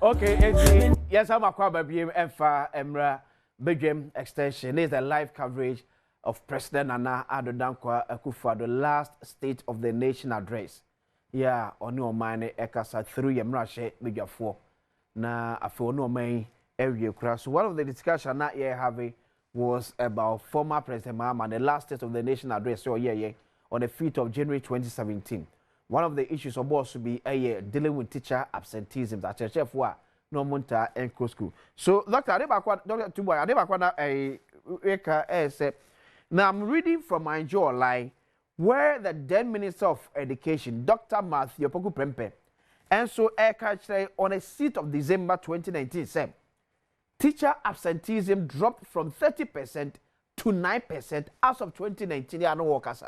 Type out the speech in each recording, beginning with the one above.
Okay, yes, I'm a BM Emfa Emra Badwam extension. This is a live coverage of President Adom Akufo-Addo last State of the Nation address. Yeah, on your mind, Ekasa through Yamrashe Bigafo. Na after no main area crash. So one of the discussion that you having was about former President Mahama, the last State of the Nation address. So yeah, on the 5th of January 2017. One of the issues supposed to be dealing with teacher absenteeism. That chef wa no monta and school. So Dr. Adebakwa, Dr. Tuboy, Adebakwa said, now I'm reading from my jaw line where the then Minister of Education, Dr. Matthew Poku Prempe, and so on a 6th of December 2019 said, teacher absenteeism dropped from 30% to 9% as of 2019. Yeah, no workers.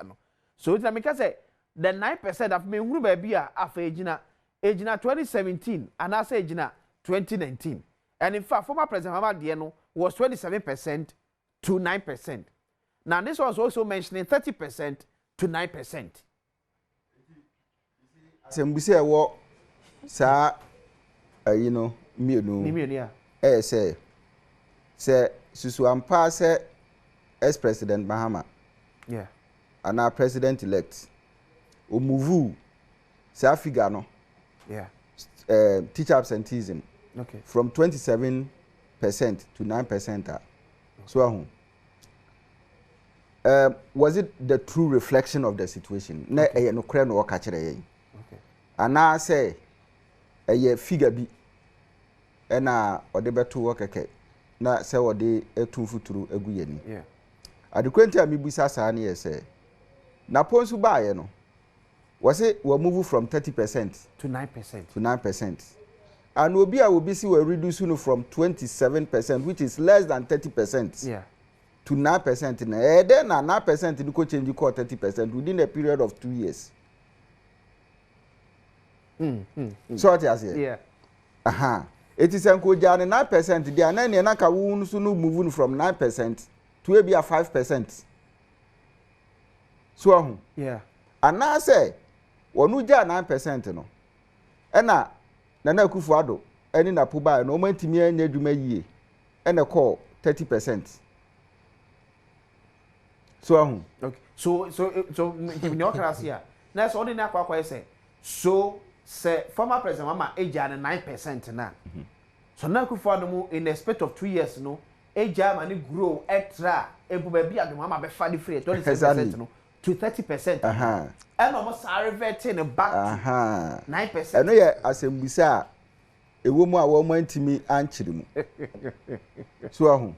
So it's like I say. The 9% of me who baby after age 2017 and I say age 2019. And in fact, former President Mahama Dieno was 27% to 9%. Now this was also mentioning 30% to 9%. Sembuse wo sa mienu say susu ampa say ex-president Mahama. Yeah. And our president elect Omuvu sa figure no. Yeah. Teacher absenteeism. Okay. From 27% to 9%. So was it the true reflection of the situation? Na no kra no ka kire yen. Okay. Ana say figure bi na ode beto wo keke na say ode etu futuru egu yeni. Yeah. Adekwenti amibusa sa na say na ponsu baaye no was it we move from 30% to 9%. To 9%. And will be reducing from 27%, which is less than 30%. Yeah. To 9%. Then 9% you could change 30% within a period of 2 years. So what you say? Yeah. It is encouraged 9%. They are moving from 9% to maybe a 5%. So yeah. And now say wonu ja 9% no ena Nana Akufo-Addo eni na puba no mantimi anya adwuma yie ena call 30%. So okay. So in your class here. Now so ordinary akwa say so say former president Mahama age 9% na. So Nana Akufo-Addo in a space of 2 years no age mani grow extra empo ba bi Adom Mahama be fa di free 27% no to 30%. And almost reverting back to 9%. I know you assemblisa a woman a woman to me and chilimu. So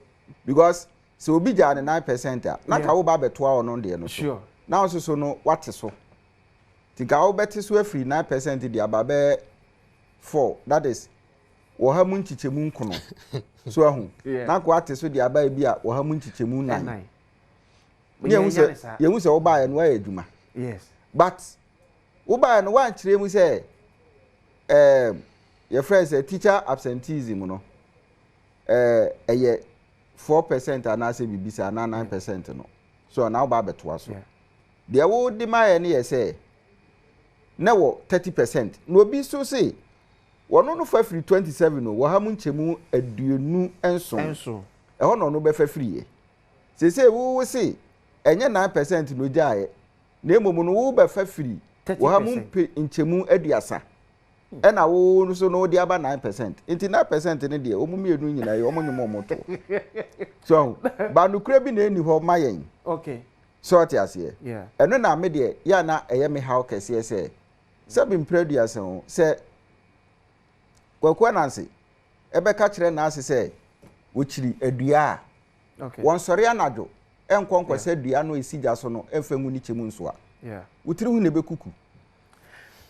because so be jan 9%. Not how bad 12 on the sure. Now so no what is so. The cow better so free 9% the ababe 4. That is Wahamun Chichemun Kono. So now what is so the ababe Wahamun Chichemun 9. You say Oba and why Juma. Yes. But Oba and one chile we say your friends say teacher absenteeism no. A year 4% and I say BBC and 9% no. So now Baba to us. There would demand any say now 30%. No be so say one on for free 27 no Wahamun Chemu eduenu enso. E hono no be free. Say we say enye 9% no jae na emomu no wo ba fa free wo ha mu pe nchemu aduasa e na wo so no de aba 9% inti 9% ne de omu mienu nyina ye omu nyemo moto so ba no kura bi na eni ho mayen okay so ati ase yeah eno na me de ya na eye me how kese se bi mpraduasa ho se kwakwa nanse ebe ka kire na ase se wo chiri adua okay won sori anadwo enkonkwa se dua no esija so no enfengu ni chemu nso a yeah wutiri hu ne bekuku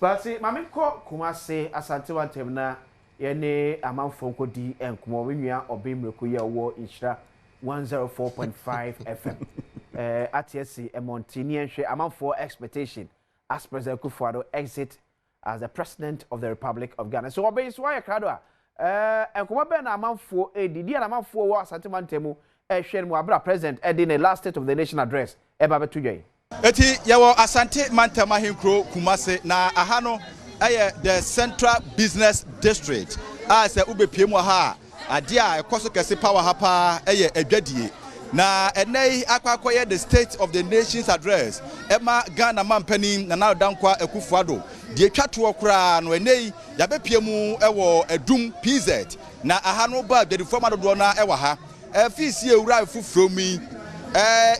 but see mame ko kuma se asante wantem na ye ne amanfo nkodi enkomo wenua obemreko ye wo inshira 104.5 FM ATSC Emontini enhwe amanfo expectation as President Akufo-Addo exit as the President of the Republic of Ghana. So obey so ya krado a enkomo be na amanfo edidi na amanfo wo asante wantem share mu abra president in the last State of the Nation address eba betu joy eti yawo asante mantama henkro kumase na ahano the Central Business District a se ube pie mu ha ade a ekoso kese power ha pa eye adwadie na enei akwakoye the state of the nation's address ema Ghana mampani na Adom Akufo-Addo die twato kra no enei yabe pie mu ewo Adum PZ na aha no ba the former do na ewa ha afisi ewura fufuro mi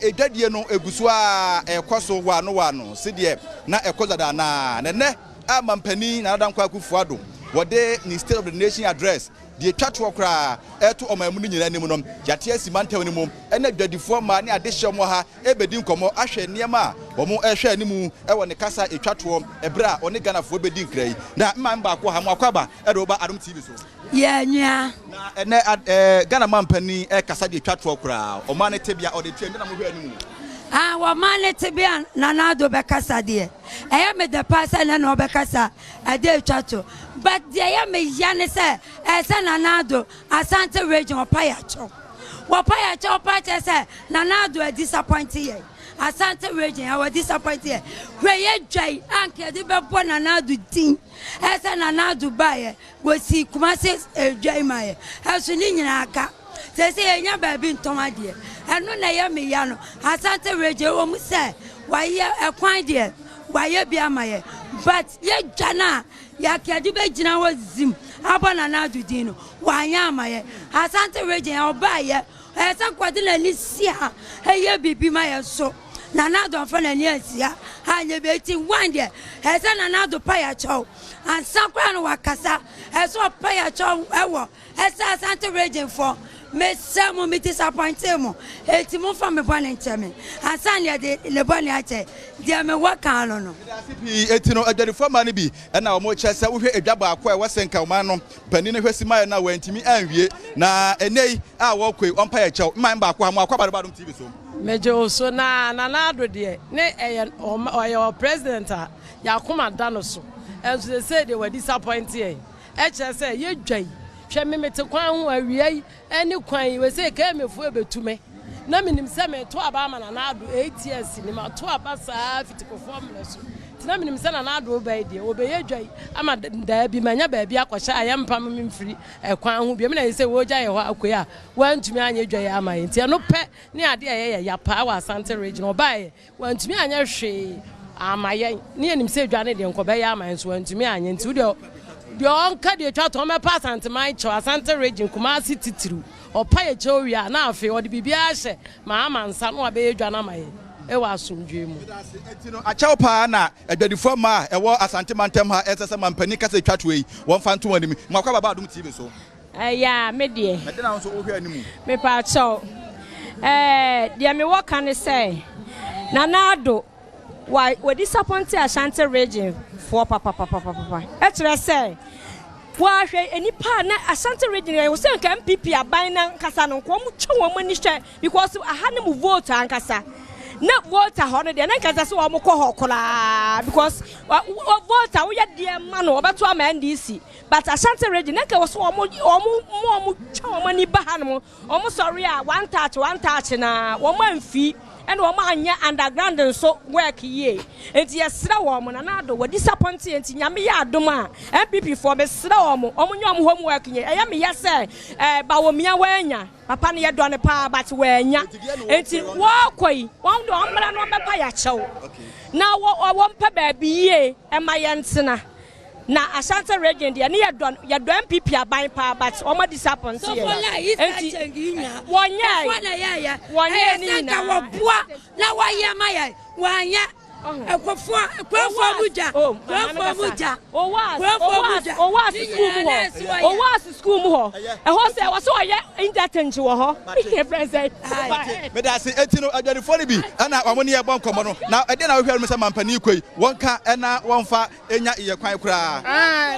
edwadie no eguso a ekoso wano sidie na ekozada na ne amampani na Adom Akufo-Addo wode ni state of the nation address die twato kra eto omamu nyina anim no yate asimantam ni mu ena dwadifo ma ne adehye mo ha ebedi nkomo ahwe niema omo ehwe animu ewo ne kasa etwato ebra one Ghanafo ebedi nkrai na mamba akwo ha mo akwaba edo ba Adom TV so yeah nya na ene Ghana mampani kasa die twato kra o ma ne tebia o de twende na mo hwe animu wa mane tibia na Addo bekasa de eya me de pasa na no bekasa ade twato but de eya me yane se se na Addo Asante region opayacho pache se na Addo e disappoint ye Asante region I was disappointed ye we ye dwai anke de bebo na Addo din se na Addo bae we si Kumasi dwai maye so ni nyina aka se enya baabi ntoma de eno na ye me ya no Asante region wo mu se wa ye ekwan de wa ye bia maye but ye dwana ya kedi be gina wo zim abana na Addo din no wa nya maye Asante region obaye esa kwade na ni sia ye bibi maye so na Addo fa na ni asia anye be ti wande esa na Addo pa ya chow ansa kwa no wakasa esa pa ya chow ewo esa Asante region for me samo me disappointed mo etimo fa me bone nteme asane de le bone ache de me waka no etino adwadifo ma ne bi na o mo chese wo hwe edwaba akwa e wasenka ma no pani ne hwesi ma na wantimi anwie na enei a wo kwe ompa ya chew man ba akwa mo akwa Badwam TV so mejo so na Addo de ne oyo president a Akufo-Addo so and they say they were disappointed say ye dwai hwe me mete kwan ho awiai ani kwan we say ka mefu ebetume na minim se me to aba ma na Addo 8 years ni ma to aba saa fitikofo mleso tina minim se na Addo ba die obeye dwai ama da bi manya ba bi akwahya ayempa memfiri kwan ho bi me na say wo gya ye ho akoya wantumi anya dwai ama nti no pe ne ade ye ya pa wa Asante region obaye wantumi anya hwe amaye ne nim se dwane de nkoba ye ama nso wantumi anya nti wo the onka de twato me pass antimai cho Asante region Kumasi titiru opa ye chowia na afi odi bibia hye ma amansa no abe dwana maye e wa asomdwe mu etino achaw pa na adwadifo ma e wo Asante mantem ha esese mampani kasa twato yi won fa nto animi makwa Badwam TV so ya me de me na so ohwe animu me pa cho de me wo kan say na Addo we disappoint Asante region for papa etre say wa hwe enipa na Asante region e wo se nka MPP aban na nkasa no ko mu twa wo mani hwe because aha ne mu vote ankasa na vote ho no de na nkasa se wo mu ko ho kola because vote wo ya de ma no obeto ama NDC but Asante region na ka wo so wo mu twa wo mani ba ha no wo mu sorry a one touch na wo manfi and wo ma anya underground so work ye enti yesra wo mo na Addo we disappoint enti nyame ya Adom a MPP for be sra wo mo nyom homework ye eya me yese ba wo mia wanya papa ne ye do ne pa but wanya enti wo koi wo do omra no be pa ya chew na wo mpa ba bi ye e ma ye ntena na Asante region dia ne ye do MPP aban pa but o ma disappoint ye enti wonya ni na wo boa na wa ye ma ye wanya Akufo muja o was school mu ho e ho se wo so ye interchange wo ho president me da se etino adwadifo ne bi ana omo ne ye bon komo no na e de na wo hwere me se mampani koi wonka ena wonfa enya iye kwan kura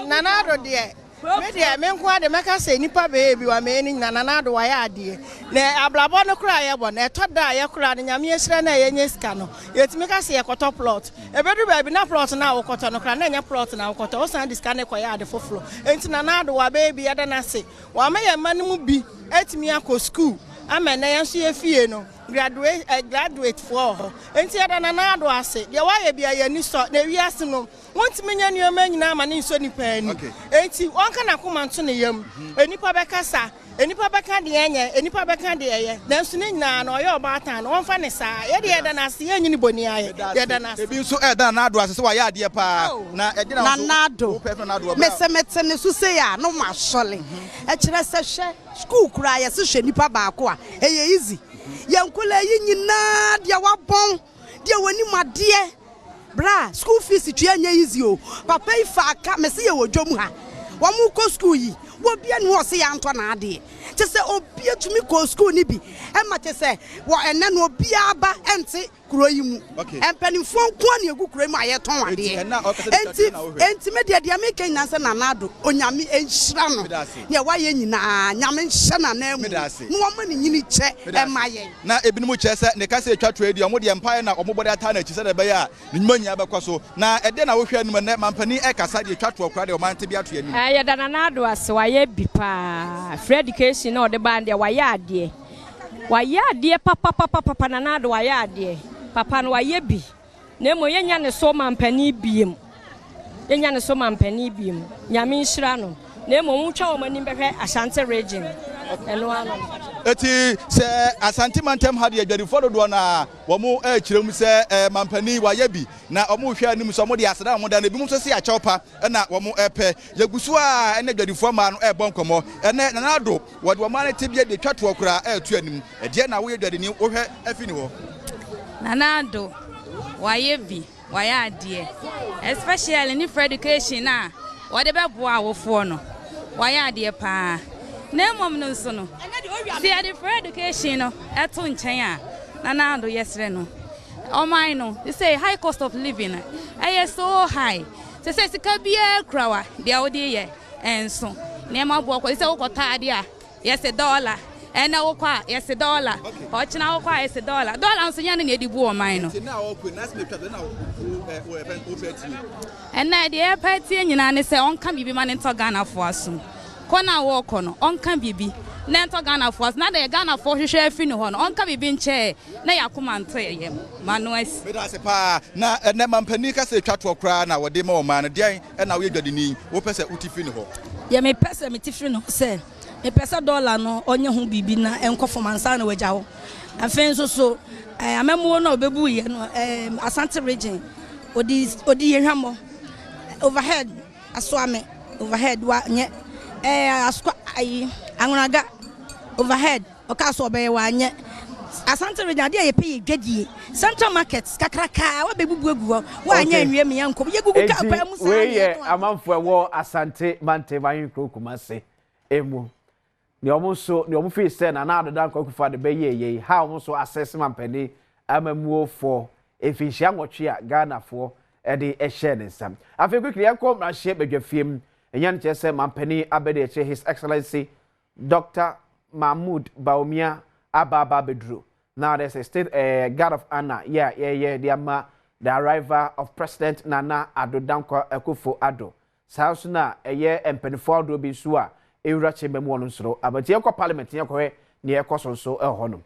na Addo de me de me nko ade meka se nipa be bi wa me ni na Addo wa ya ade na ablabo no kura ye bo na to da ye kura na nyame esira na ye nya sika no yetimi ka se ye koto plot e bedu ba bi na plot na wo koto no kura na nya plot na wo koto o san diska na koya ade foforo enti na Addo wa be bi ya da na se wa me ye manimu bi etimi akọ school ama na ye so ye fie no graduate for enti ada na na do ase de wa ye bia ye ni so na wi ase no wonti menya nioma nyina ma ni so nipa ani enti onka na komanto ne yam enipa bekasa enipa beka de enye enipa beka de eye nanso ne nyina na oye obatan no wonfa ne saa ye de eda na ase ye nyini boni aye ye da na ebi nso eda na do ase se wa ya ade pa na ede na so mesemete ne so se ya no ma sole e kire se hwe school kura ye se hwe nipa ba ko a eye easy yankula yi nyina dia wabon dia woni made bra school fees twa nya easy o papa ifa aka me se ye wodwom ha wo mu ko school yi wo bia ne wo se ya nto na ade te se obi atumi ko school ni bi e ma te se wo ene no obi aba ente kuro yi mu empanifo nko na egu kuro mu ayeton ade enti me de me kan na se na nado onyame enhira no ne wa ye nyina nyame nhye na na mu no wo ma ne nyini che e ma ye na ebinumu che se ne ka se twatwa edi omo de empire na omo bode ata na chi se de be ya ne nyanya be kwaso na ede na wo hwe anu ne mampani e kasa de twatwa okra de o man te bi ato ani ye da na nado ase wa ye bi pa free education na o de band ya wa ya ade papa na nado wa ya ade papa no wa ye bi na mo yenya ne so mampani biem yenya ne so mampani biem nyame nhira no na mo mutwa o mani behwe Ashanti region eno ano eti se Asante mantem ha de adwadifo dodo na wo mo kirem se mampani wa ye bi na o mo hwe anim so mo de aseda mo da na bi mo so se ya chawpa na wo mo epe yagusu a ene adwadifo ma no bon komo ene na nado wo de wo ma ne tebia de twato okura atu anim e de na wo ye adwadini wo hwe afini ho Nanado wayebi wayade especially ni for education na wode beboa awofo no wayade pa na mom no so no see ade for education no eto nchen a Nanado yesre no o mine no they say high cost of living so high say sika bia krawa dia wode ye enso na ma bo ko say wokota ade a yes $1 and now, yes, $1. Or China, yes, $1. $1 so young in the war mine. And now the air party and say, on can be man into Ghana for us soon. Kona walk on can be. Nento Ghana for us, not a Ghana for share fin on can be being chair. Nay, I come and tell you, Manuel. But I say, pa, na Panica say chat for cry now, what demo man, day, and now we got the knee, open a uti fin ho. Ya me pesa me tifino say. E pesa $1 no onye hu bibi na enko fomansa na waja ho afen so amemo na obebu ye no Asante region odi ye hwamo overhead asoame overhead wa nye asko ayi anwunaga overhead okaso obeye wa nye Asante region ade ye pay dwadie central markets kakraka wa bebubu egu wa nya nwie me yanko ye gugu ka pa mu sa we ye amanfo ewo Asante mante ban krokuma se emu ni omo fi se na Nado dan Akufo-Addo be ye ha omo so assess mampani amamuo for efihia nwotwe a Ghana for e de ehye ne nsam afi quickly enko na hye badwafiem enya nche se mampani abede eche His Excellency Dr. Mahmoud Baumia Ababa Bedru now there's a state guard of honor the arrival of President Nana Addo Akufo-Addo sausuna empenifo Addo bi so a ewura chembe mu wono nsoro abati ekọ parliament ye kọ ne ekọ sonso ehonum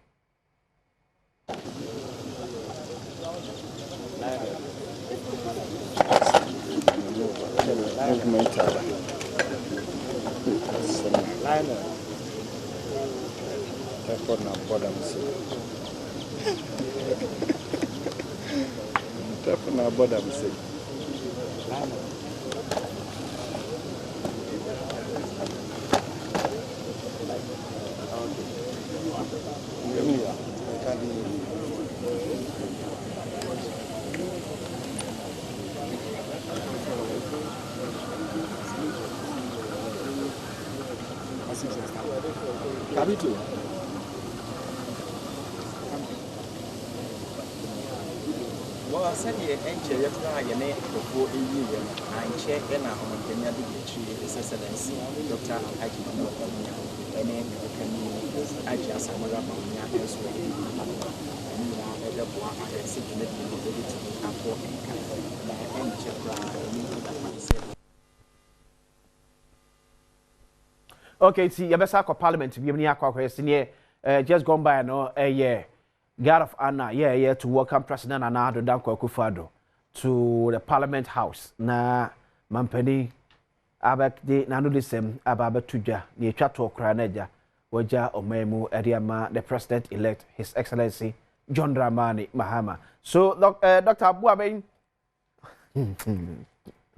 Capito. Well, I said you enter your car, you may before a year, and check and I'm on the His Excellency, Dr. Akufo-Addo, and then you can adjust some other as well. And you are at the block, I have significant mobility and for and check. Okay, see, you best have parliament to be near Quack, just gone by no a year. guard of honor, yeah, to welcome President Nana Addo Akufo-Addo to the Parliament House. Na Mampeni abekde nanu desem ababetuja ni etwa to okra naja waja omemu eriama the president elect His Excellency John Dramani Mahama. So Dr. Abu Aben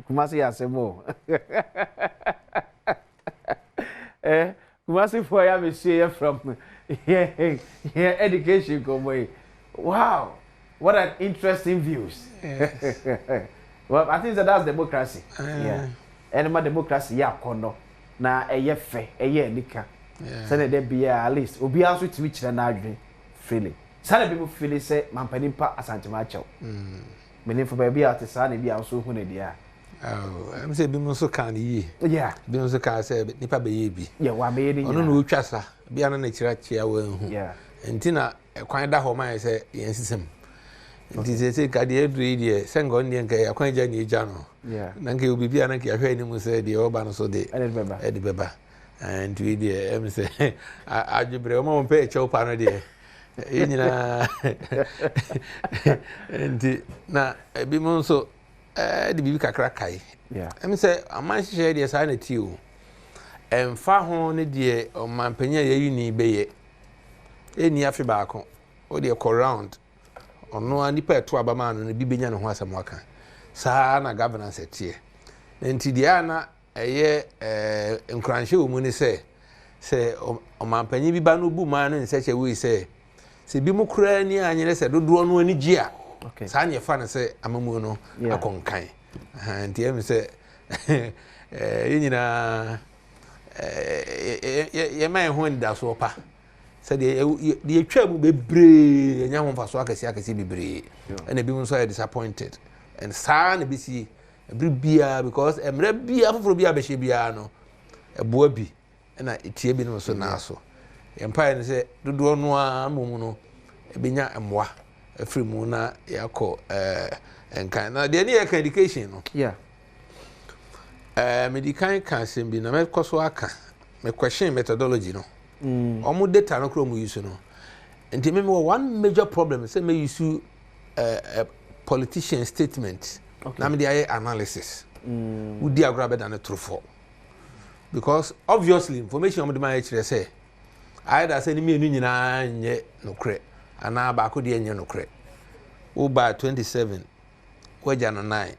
Kumasi asemo Kumasi for ya me share from here education come way. Wow, what an interesting views. Yes. Well, I think that's democracy. Yeah. Any democracy ya kono na eye fe eye nika. Send there be at least obi aso timi kire na adwen freely. Sane people feel say mampani pa asante ma chew. Meni for baby artisa na bi aso hu na dia. Oh, I'm say bi mo so kan yi. Yeah. Bi mo so kan say nipa be ye bi. Yeah, wa me ni. Ono no twasa. Bi ana na kira chia wa hu. Yeah. Entina kwan da ho man say yen sisem. Nti se ka de adri de sengo ne nka ya kwan ja ni ja no. Yeah. Nanke obi bia nanke ahwe ni mu se de oba no so de. Edi beba. And we de em say ajubre o mo pe che opa no de. Enyina. Nti na bi mo so de bibi kakra kai. Yeah. Em say aman hye de sa na ti o. Emfa ho ne de o man panya ye uni beye. Eni afi ba ko. O de ko round. Ono ani pa to abama no bi benya ne ho asem waka. Saa na governance etie. Nti dia na eye nkranhye o mu ni se o man panyi bi ba no bu ma no nse che wi se bi mu kura ni anyere se dodo no ani gi a. Okay. Saa nye fa na se amamu no akonkan. Nti em se yenyina ye man ho nda so pa. Se de etwa mu bebre enya ho fa so akasi bebre. And bi mu so disappointed. And saa na bi si every bia because emre bia foforo bia be hye bia no eboa bi na etie bi no so na so empire ne se dodo no amomu no ebenya emwa afri mu na yakọ enkan na de ne education no yeah medical can be na me koso aka me question methodology no omo data no kro mu use no enti me one major problem say me use politician statement. Okay. Na me dey analysis. We dey agree better than true for. Because obviously information on the man actually say either say me enu nyina nye nokre ana ba ko dey nye nokre. Wo ba 27 waja no 9.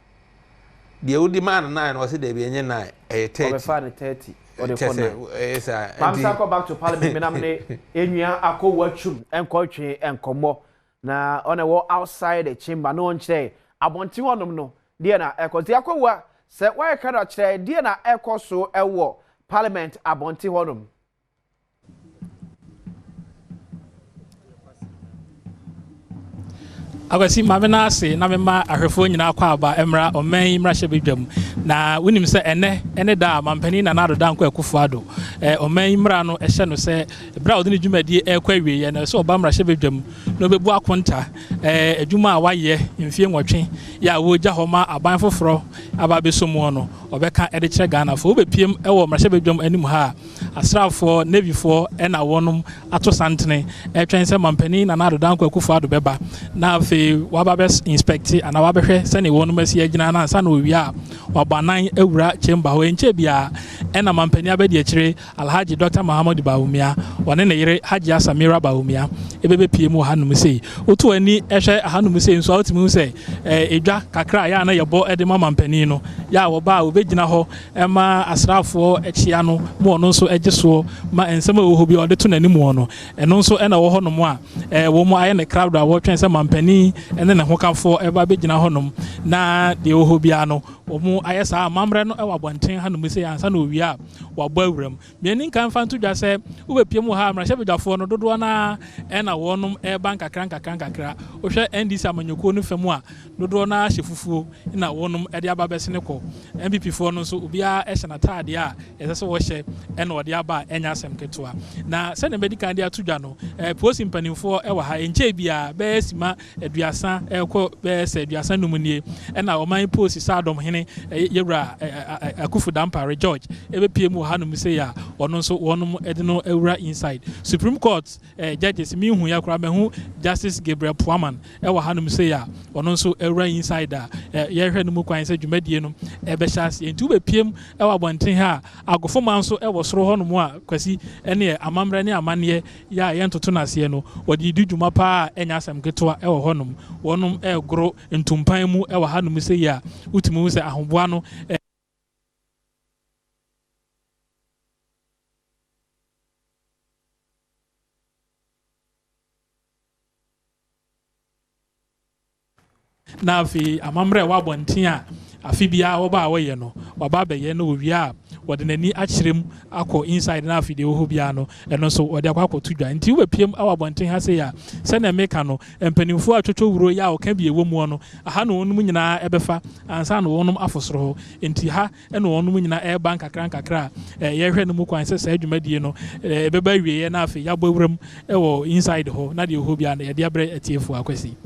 The old man 9 was say dey be nye 9 30. Over 30 or the 4. Yes sir. I'm go back to parliament me na me enua akowatwum enkotwe enkomo na on a outside the chamber no one say abonti wonom no die na ekoti akwa se why kada kire die na ekoso ewo parliament abonti wonom Agwasi mabena ase na mema ahwefo nyina kwa aba emra oman imra hyebedwam na wonim se ene da mampani na nado da nkwa Akufo-Addo oman imra no ehye no se bra odini dwumadi ekwa wie ye na se oba mra hyebedwam no bebu akonta adwuma a waye mfie nwotwe ya wo gya homa aban foforo aba besomu no obeka ede kire Ghana fo obepiem ewo mra hyebedwam anim ha asrafo navy-fo ena wonum ato santene etwen se mampani na nado da nkwa Akufo-Addo beba na wababes inspecti ana wabehwe sene wonu masi agina na ansa na owia wabanan ewura chamber ho enche bia ena mampani abedi akire Alhaji Dr. Muhammad Bawumia wone ne yire Haji Samira Bawumia ebebe pie mu hanum sei otu ani ehwe hanum sei nso awtimi sei edwa kakra ya na yebo ede mampani no ya wo ba obegina ho ema asrafo echia no mu ono nso egiso ma ensema wo hobi ode to nani mu ono eno nso ena wo ho no mu a wo mu aye ne crowd a wo twen se mampani ene ne hokamfo eba begina honom na de oho bia no omu ayesa amamre no ewa bonten hanum se ansa na owia wabo awuram mieni kan fa nto dwa se ubepie mu ha amra hyebedwafo no dodo na ena wonum bank kakra ohwe NDC amanyoko no famu a dodo na hyefufuo na wonum ede aba besene ko MPP NPP for no so ubia eshana tade a yese wo hye ene ode aba enya asem ketoa na se na medical dia to dwa no post mpanimfo e wa ha enche bia be sima aduasa ekọ be se aduasa numunie ena oman post sa Adom hene yewra Akufo-Addo George ebe PM ha no mse ya ono so wonum ede no ewra inside Supreme Court judges mi hu ya kra me hu Justice Gabriel Puaman e wa ha no mse ya ono so ewra inside ye hwe no mu kwan se dwumadie no ebe shas entu be PM e wa bonten ha agofo man so e wo soro ho no mu a kwasi ene amamre ne amane ya ye ntoto nase no wodi di dwuma pa enya asem ketoa e wo ho no wonum e gro ntumpan mu e wa ha no mse ya utumi se ahoboa no na afi amamre wa bonten a afi bia wo ba wo ye no wa ba be ye no wi a wode nani akyerem akọ inside na afi de wo bia no eno so wode akọ tudwa nti wo piem awa bonten ha se ya se na meka no empanimfo atwotwo wuro ya wo ka bia wo mu no aha no wonum nyina ebefa ansa no wonum afosoro ho nti ha eno wonum nyina e bank kakra ye hwe no mu kwan se sa adwumadie no ebeba wie ye na afi ya bawuram e wo inside ho na de wo bia na ye de abre atiefo akwasi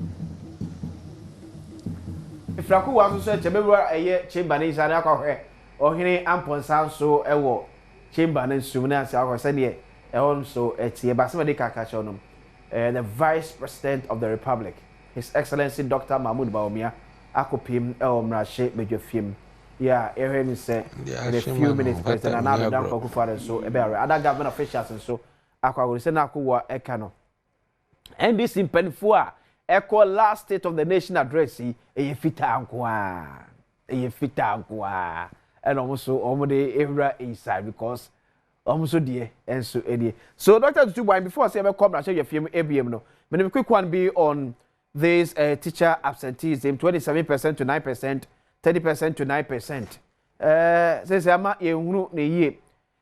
Ifraku wa so chebewura eye chamber ne isane akọhwe ohene amponsa so ewo chamber ne nsumna ase akọse ne ehon so etie basema de kakacho no the Vice President of the Republic, His Excellency Dr. Mahmoud Bawumia akopim mrashe bedwafiem yeah ehwe say in a few minutes President Nana Addo Akufo-Addo so ebere other government officials so akwa say na akwa eka no NBC mpanifo a Echo last State of the Nation address eye fita nkwa and also omode every inside because almost dear and so any so Dr. Tutubai before I say ever come and show your film ABM no me quick one be on this teacher absenteeism 27% to 9% 30% to 9% says ama ye hunu na yie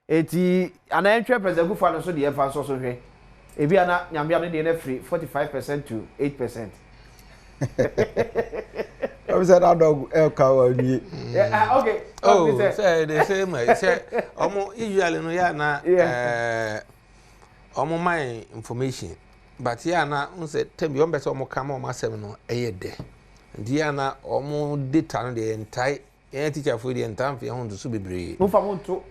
eti anantwe president Akufo-Addo so de fa so hwe ebi ana nyambiam ne de free 45% to 8%. I said that dog okay. Oh, say the same way. Say usually no ya na my information. But ya na unse tem you better omo come on masem no eyede. Dia na omo data no the entire teacher for the entire fi ho so bebre. Mo fa mo to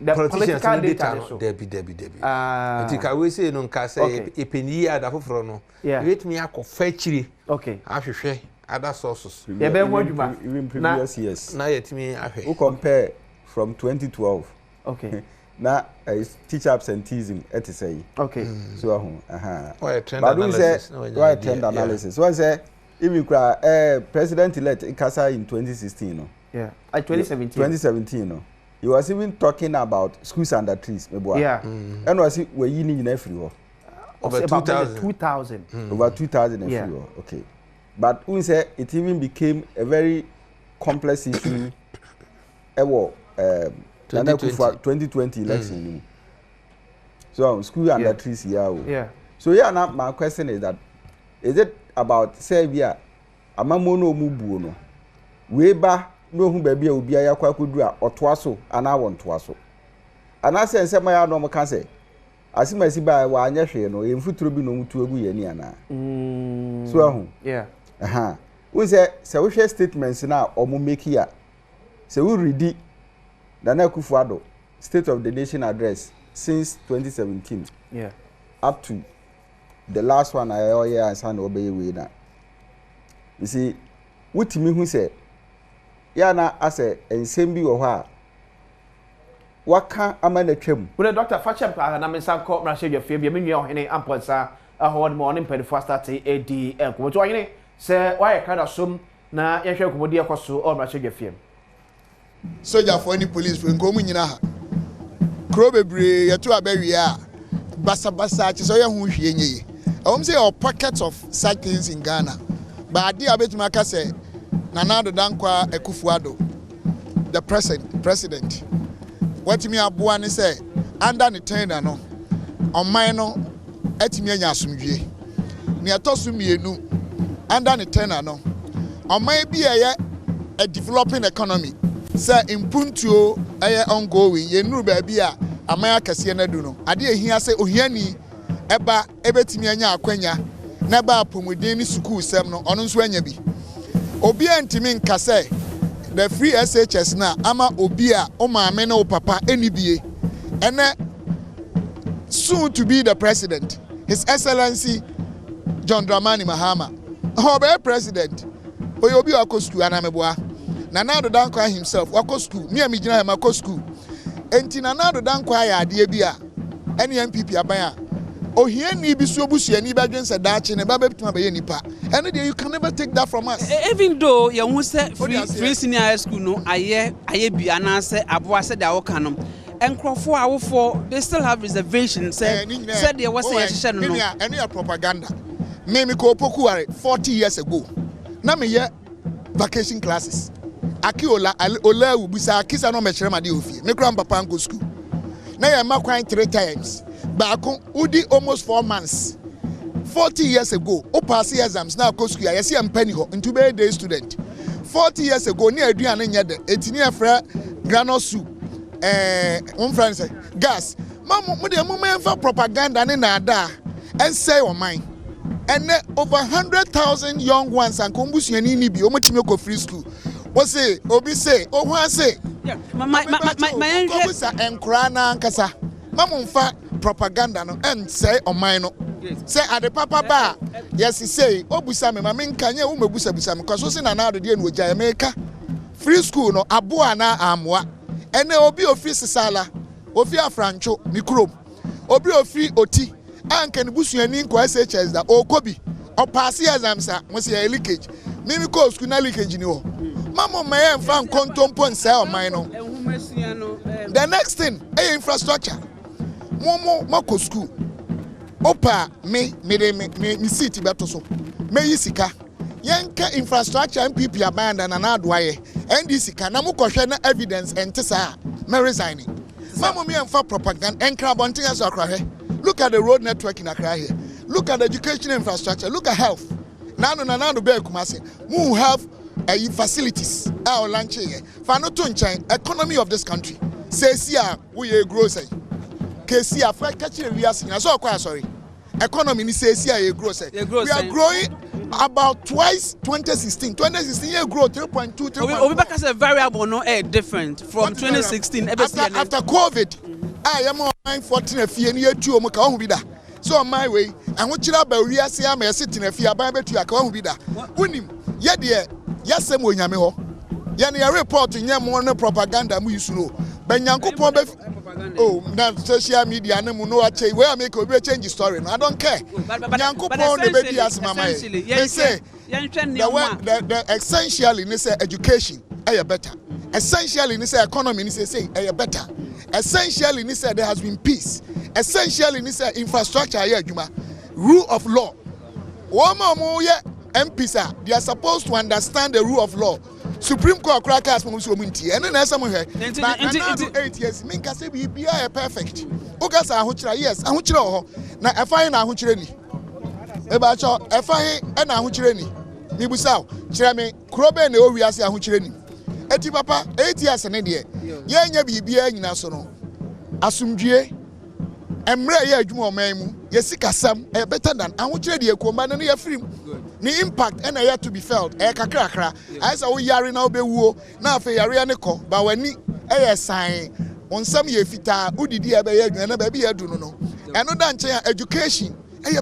the political data so. Debi. Ntika we say no nka say epeni ya da foforo no. Wait me akọ chiri. Okay. Ahwehwe other sources. Even previous years. Now yet me ahwe. Who compare from 2012. Okay. Now teacher absenteeism say. Okay. So why trend analysis? Why trend analysis? So I say if you president elect Ikasa in 2016 no. Yeah. 2017. 2017 no. He was even talking about schools under trees. Yeah. And was it we in every over 2000. Over 2000 yeah. Okay. But we say it even became a very complex issue. 2020 election. So school under trees here. Yeah. So yeah, now my question is it about say via amamono mubu no? Weba no hu baby obi aya kwa kodura otoaso ana wontoaso. Ana sense my ya no mo kan say asimasi ba wa anya hwe no emfuturo bi no mutu egu ye ni ana. So ahu. Yeah. We say we share statements na omo make here. Say we read Nana Akufo-Addo State of the Nation address since 2017. Yeah. Up to the last one I hear and san obey we na. You see, what me who say ya na ase ensem bi wo ha waka amana twam. We Dr. Fachem na me san ko mra shege fie bi me nua ohene amponsa ahod morning pedifo start AD ko to ohene se why kada som na yehwe komodi ekoso o mra shege fie. Soldier for any police when come nyina ha. Kro bebre yeto abawie a basa chi so ye hu hwie nyeye. Say our pockets of such things in Ghana. But adi abetuma ka say Nana Addo Akufo-Addo the president. What me aboa ne say under the tender no oman no atimi anya asomdwie. Ne atoso mienu under the tender no oman bi eye a developing economy say impuntuo eye ongoing ye nuru baabi a amaya kase na du no ade ehia say ohiani eba ebetimi anya akwanya na ba apomuden ni school sem no ono nso anya bi obi antimi nka say the free SHS na ama obi a o maame na o papa enibie ene soon to be the president, His Excellency John Dramani Mahama. How president? Oyobi wako school anameboa. Nana Addo Dankwa himself wako school. Me and Mijina wako school. Enti Nana Addo Dankwa ya adie bia. Any MPP abaya. Ohie ni bisu obusu ani ba dwen se daache ne ba betima be nipa. And you can never take that from us. Even though you who say free senior high school no aye bi anase aboa se da wo kanom. And for they still have reservations. Said there was a no. Any propaganda. Me ko pokuare 40 years ago. Na me ye vacation classes. Akiola ola ubisa akisa no mechere ma de ofie. Me kra papa go school. Na ye ma kwan 3 times. Baako udi almost 4 months. 40 years ago, o pass exams na go school. Yes, am penny ho into be day student. 40 years ago ni aduane nya de. Etini afra granola soup. One friend say gas mama mo de mo menfa propaganda ne na ada and say o man and over 100,000 young ones and kombusuani ni bi o motime ko free school wo say obi say o ho say my kombusa enkra na nkasa mama mfa propaganda no and say o man no say ade papa ba yes say obusa me mama nkanye wo mebusa busa me cause so say na Addo de no oja America free school no aboa na amwa ene obi office sala ofi afrancho mikrom obi ofi oti anke ne busuani nko SHS da okobi o pass exams a mo say leakage mimi ko school na leakage ni ho mama me emfa kontompo say o man no the next thing infrastructure momo mako school opa me seat beto so me yisika yenka infrastructure MPP abanda na Addo aye NDC ka na mukɔhwɛ na evidence entisa me resigning mama me emfa propaganda enkra bonten aso akra he look at the road network in Accra here look at the education infrastructure look at health na Addo be kumase mu have facilities our lunch here fa no to nchen economy of this country say sia we grow say kesi afa kachi we are saying so kwa sorry economy ni say sia ye grow say we are growing about twice 2016 year growth 3.2 3.4 because a variable no different from 2016 after COVID I am on 14 afie ni atu omo ka ho bi da so on my way and wo kira ba wi ase am sit na afie aban betu aka ho bi da wonim ye de yasem onyame ho ye ne report nyem no propaganda mu yisuno banyankopon be oh na social media na mu no ache we make obi change story no I don't care banyankopon de be as mama they say the essentially ni say education better essentially ni say economy ni say better essentially ni say there has been peace essentially ni say infrastructure adwuma rule of law woman mo ye MPs they are supposed to understand the rule of law. Supreme Court crackers from Sumunti, and then some here. 8 years, Minka say be perfect. Okasa Ahuchra, yes, Ahuchra. Now, I find Ahuchreni. Ebacho, I find an Ahuchreni. Nibusau, Chirame, Krobe, and Ovias Ahuchreni. Eti Papa, 8 years and a year. Yanya be in Nasono. Asumdie, Emre Yajumo Memu, Yesika Sam, better than Ahuchredi, Command and free. The impact and I to be felt. Kakra. I saw yari now be woo. Now for Yarianico, but when ni sign on some year fita, Udidi and a baby I do no. And no dance education.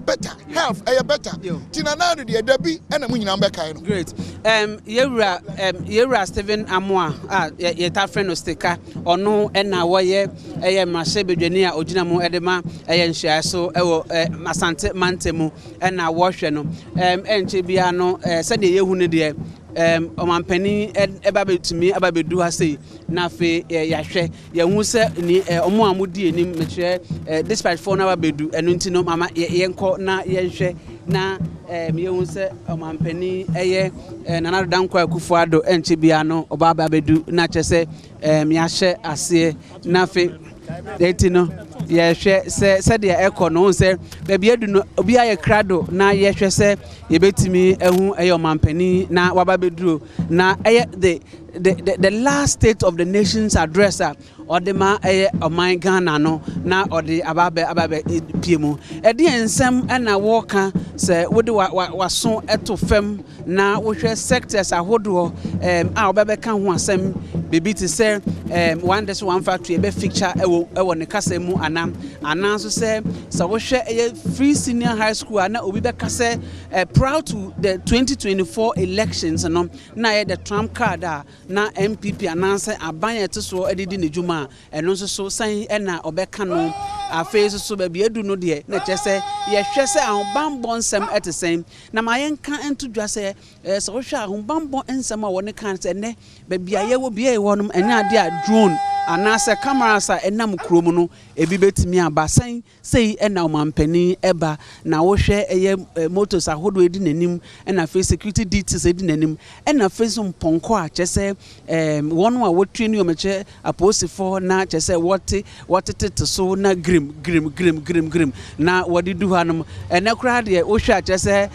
Better health, better. Tina now the Debbie and a number kind. Great. Yera Stephen Amoa, your friend of Sticker, or no, and now why Marshebe Genia, Ojinamo Edema, and so, Masante Mantemu, and now Washano, and Chibiano, said the Yehunidia. Omampani ebabe tumi ababe du hase na fe yahwe ye hu se ni omo amudi enim metre dispatch for na ababedu enu nti no mama yenko na yenhwe na ye hu se omampani eye Nana Addo Dankwa Akufo-Addo enche bia no obaba abedu na chese yahwe ase na fe eti no yɛhwɛ sɛ de ɛkɔ no sɛ baabi adu no obi ayɛ krado na yɛhwɛ sɛ yɛbɛtumi ɛhu ɛyɛ ɔmampani na waba bɛduro na ɛyɛ the last state of the nation's address ɔde ma ɛyɛ ɔman Ghana no na ɔde ababe pie mu ɛde nsɛm ɛna wɔka sɛ wode waso ɛto fam na wohwɛ sectors ahodoɔ a ɔbɛbɛka ho asɛm bebi te sɛ one day one factory ebe feature ɛwɔ ne kasa mu ana so sɛ wohwɛ ɛyɛ free senior high school na obi bɛka sɛ proud to the 2024 elections no na ɛyɛ the trump card na MPP anaasɛ aban ɛte so ɛde ne dwuma ɛno nso so san ɛna ɔbɛka no afei so baabi edu no deɛ na kyɛ sɛ yɛhwɛ sɛ ahobanbɔ nsɛm ɛte sɛn na ma yɛnka nto dwa sɛ wohwɛ ahobanbɔ nsɛm a wɔne kan sɛ nɛ baabi a yɛwɔ bia yɛwɔ no ɛnyɛ ade a drone anaasɛ cameras a ɛnam kurom no ebi betumi aba sɛn sei ɛna ɔmampani ɛba na wohwɛ ɛyɛ motors ahodoɔ edi n'anim ɛna afei security details edi n'anim ɛna afei so mpɔnkɔ a kyɛ sɛ wɔn a wɔtwe ne ɔmɛkyɛ apolisifoɔ na kyɛ sɛ wɔte tete so na grim na wɔde du hanom ɛnɛ koraa deɛ wohwɛ a kyɛ sɛ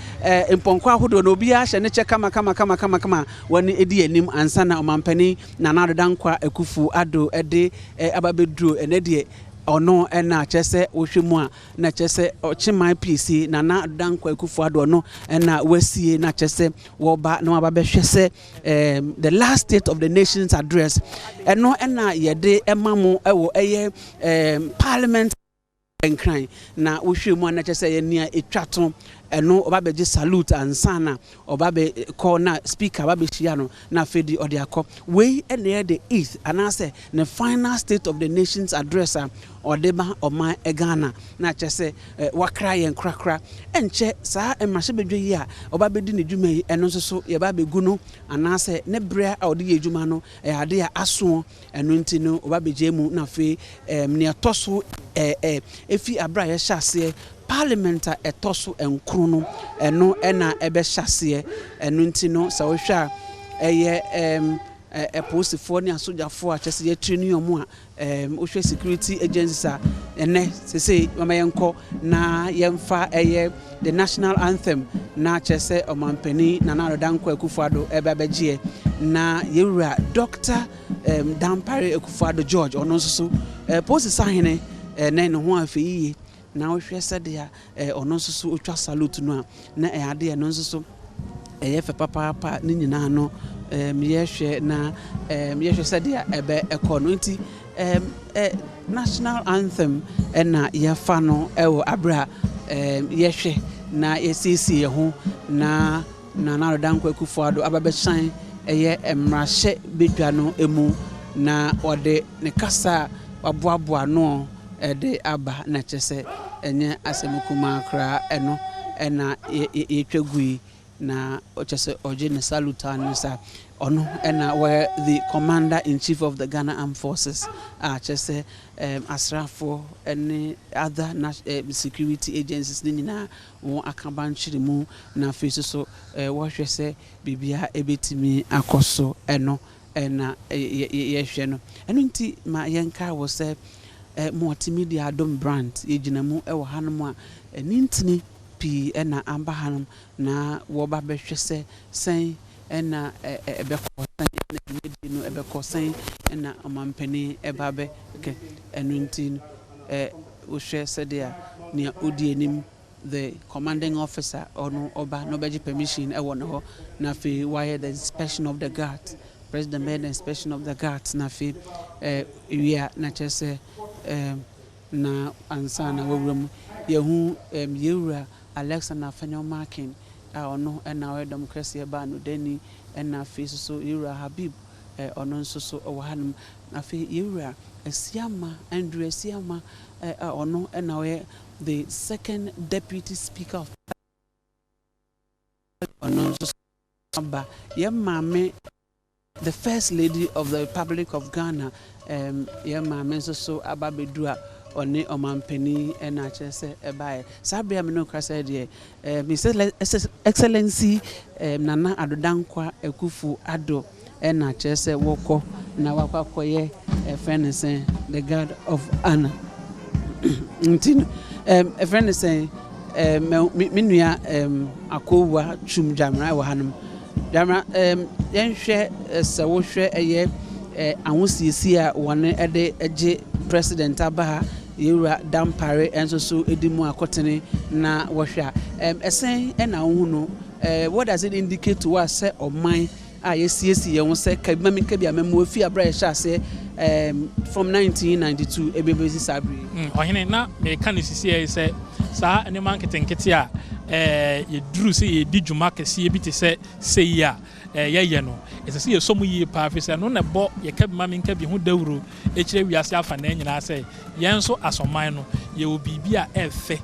mpɔnkɔ ahodoɔ na obi ahyɛ ne kyɛ kama wɔne edi anim ansa na ɔmampani Nana Addo Dankwa Akufo-Addo ɛde ababeduro ɛnɛ deɛ ɔno ɛna kyɛ sɛ wohwɛ mu a na kyɛ sɛ ɔkyeman PC Nana Addo Dankwa Akufo-Addo no ɛna wasie na kyɛ sɛ wɔba na waba bɛhwɛ sɛ the last state of the nation's address ɛno ɛna yɛde ɛma mo ɛwɔ ɛyɛ parliament nkran na wohwɛ mu a na kyɛ sɛ yɛnia etwa to ɛno ɔba bɛgye salute ansana ɔba bɛ kɔ na speaker ɔba bɛhyia no na afei ɔde akɔ wei ɛna yɛ the eighth anaasɛ the final state of the nation's address a ɔde ba ɔman Ghana na kyɛ sɛ wakra yɛn korakora ɛnkyɛ saa mmarahyɛ badwa yi a ɔba bɛdi ne dwuma yi ɛno nso so yɛba bɛgu no anaasɛ ne berɛ a ɔde yɛ dwuma no ɛyɛ ade a asoɔ ɛno nti no ɔba bɛgye mu na afei ne ɛtɔ so ɛfi abra yɛhyɛ aseɛ parliament a ɛtɔ so nkron no ɛno ɛna ɛbɛhyɛ aseɛ ɛno nti no sɛ wohwɛ a ɛyɛ apolisifoɔ ne asogyafoɔ a kyɛ sɛ yɛtiri ne ɔmo a wohwɛ security agencies a ɛnɛ sesei mama yɛnkɔ na yɛmfa ɛyɛ the national anthem na kyɛ sɛ ɔmampani Nana Addo Dankwa Akufo-Addo ɛbɛbɛgyeɛ na yɛwura Dr. Dampare Akufo-Addo George ɔno nso so polisi sahene ɛnɛ ne ho afei yie na wohwɛ sɛdeɛ ɔno nso so otwa salute no a na ɛyɛ no nso so ɛyɛ fɛ papaapa ne nyinaa no yɛhwɛ na yɛhwɛ sɛdeɛ ɛbɛ ɛkɔ no nti national anthem ɛna yɛfa no ɛwɔ abra yɛhwɛ na yɛsiesie yɛ ho na Nana Addo Dankwa Akufo-Addo ababɛhyɛn ɛyɛ mmarahyɛ badwa no emu na ɔde ne kasa waboaboa no ɛde aba na kyɛ sɛ ɛnyɛ asɛm kuma kra ɛno ɛna yɛtwa gui na ɔkyɛ sɛ ɔgye ne salute no sa ɔno ɛna wɔyɛ the commander in chief of the Ghana Armed Forces a kyɛ sɛ asrafo ɛne other security agencies ne nyinaa wɔn akabankyere mu na afei so wɔhwɛ sɛ biribiara ɛbɛtumi akɔ so ɛno ɛna yɛhwɛ no ɛno nti ma yɛnka wɔ sɛ multimedia Adom brand yɛgyina mu ɛwɔ hanom a nintini pii ɛna amba hanom na wɔba bɛhwɛ sɛ sɛn ɛna ɛbɛkɔ sɛn ɛna dwumadi no ɛbɛkɔ sɛn ɛna ɔmampani ɛba bɛkɛ ɛno nti wohwɛ sɛdeɛ nea ɔdi anim the commanding officer ɔno ɔba na ɔbɛgye permission ɛwɔ ne hɔ na afei wayɛ the inspection of the guards president made the inspection of the guards na afei ewia na kyerɛ sɛ na ansa na wawuram yehu yewura Alexander Fanyo Markin a ono na we democracy ba no dani na afei so yewura Habib ono nso so o hanum afei yewura Asiama Andrew Asiama ono na we the second deputy speaker of ono nso ba yemame the first lady of the Republic of Ghana yemame nso so ababedua oni omampani na kyerɛ ebae sabia me no krasa de Mr. Excellency Nana Addo Dankwa Akufo-Addo na kyerɛ wokɔ na wakwakoye friend the guard of honor Ntino a friend is saying Minuya Akowa Chum Jamra Wahanum Jamra then share so share a year and we see one a day President Abaha Yura Dampare and so Edimu Akotene na washa saying and now what does it indicate to us say or mine yes you won't say Kabami Kabia Memofi Abra say from 1992 ebebezi sabri ohene na me kan sisi say sa ene marketing ketia ye duru say ye di dwuma kese bi te say ya ye no ese say ye somu yi pa fe say no na bo ye ka bi ma me nka bi ho dawuro e kire wiase afa na nyina say ye nso asoman no ye obi bi a efe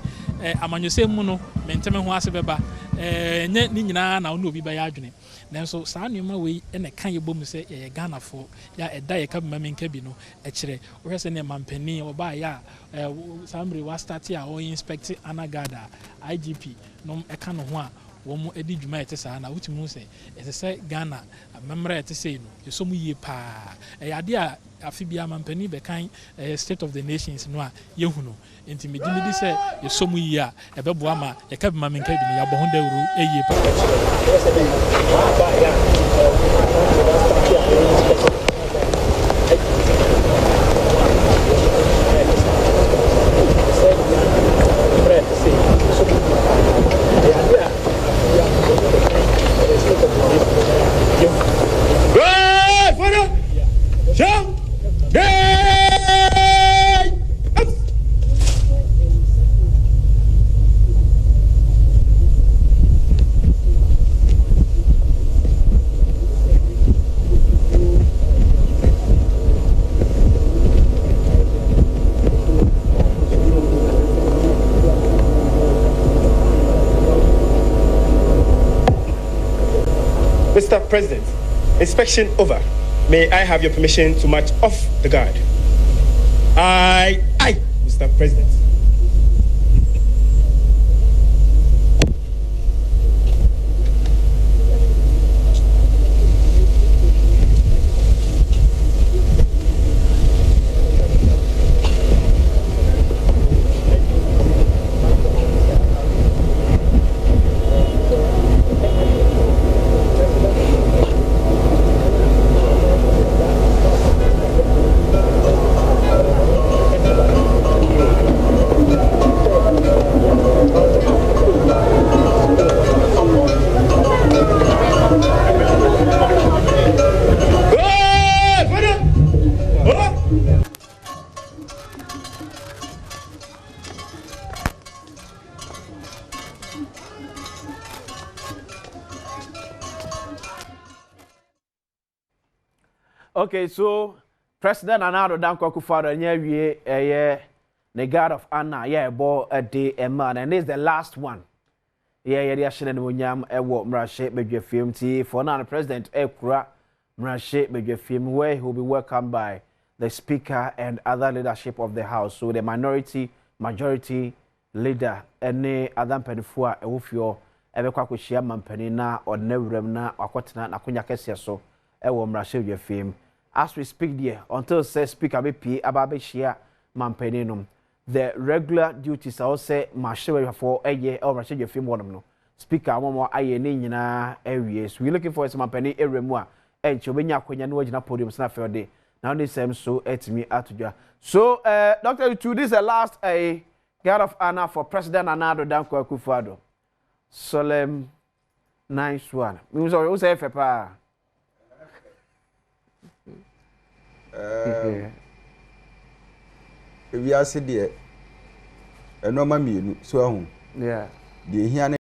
amanyose mu no menteme ho ase beba nye ni nyina na no obi ba ya adwene nanso saa nneema we ene kan ye bom se ye Ghana fo ya eda ye ka bi ma me nka bi no e kire wo hwese ne mampani oba ya sambre wa start ya o inspect anagada IGP no e ka no ho a wo mu edi dwuma ete saa na wutimu se ese se Ghana memra ete sei no yeso mu yie pa ade a afibia mampani be kan state of the nations no a yehu no enti medimidi se yeso mu yie a ebeboa ma ye ka bi ma me nka bi ya bo ho dawuru eyie pa Mr. President, inspection over. May I have your permission to march off the guard? Aye, Mr. President. Okay, so President Adom Akufo-Addo nye the God of Honor bo a day a man, and this is the last one. The Ashina Munyam Ewo Mrashe Bedwe Film T for now the President Ekura Mrashe Bedwe Film where he will be welcomed by the Speaker and other leadership of the House. So the majority leader any other penifua ewufio ebekwa kwhia mampani na odnawuram na akotena na konya kese so ewo Mrashe Bedwe Film. As we speak there, until say Speaker BP ababe share mampani no, the regular duties I will say Mrashe for a year or Mrashe Bedwe Film one no. Speaker momo aye ni nyina awies. We looking for some mampani eremu a enche obenya akonya no wagina podium na felde. Now this same so etimi atudwa. So Dr. Utu, this is the last God of Honor for President Adom Akufo-Addo. Solemn nice one. Who say fepa? We are said there. No mami so yeah. The